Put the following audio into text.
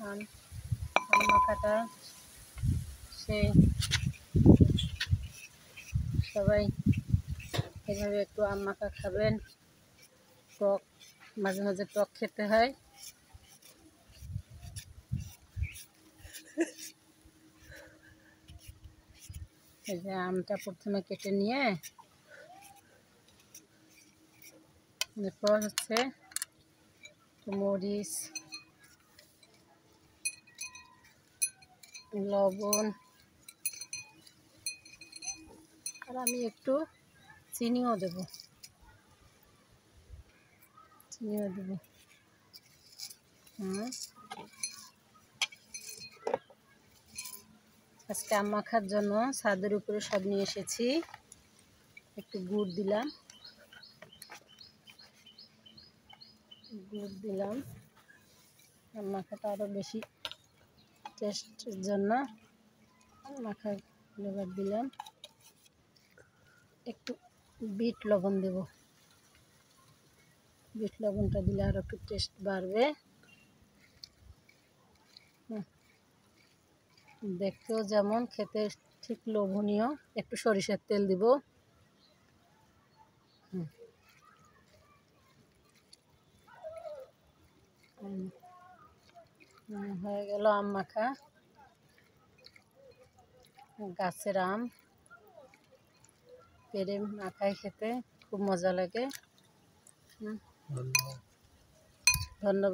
আম মাখাটা সেই সবাই এভাবে একটু আম মাখা খাবেন। টক মাঝে মাঝে টক খেতে হয়। এই যে আমটা প্রথমে কেটে নিয়ে এরপর হচ্ছে মরিচ, লবণ আর আমি একটু চিনিও দেব। আজকে আম মাখার জন্য ছাদের উপরে সব নিয়ে এসেছি। একটু গুড় দিলাম, আম মাখাটা আরও বেশি টেস্টের জন্য আম মাখার ফ্লেভার দিলাম। একটু বিট লবণ দেব, বিট লবণটা দিলে আরও একটু টেস্ট বাড়বে। দেখতেও যেমন, খেতে ঠিক লোভনীয়। একটু সরিষার তেল দিব। হয়ে গেল আম মাখা। গাছের আম পেড়ে মাখায় খেতে খুব মজা লাগে। ধন্যবাদ।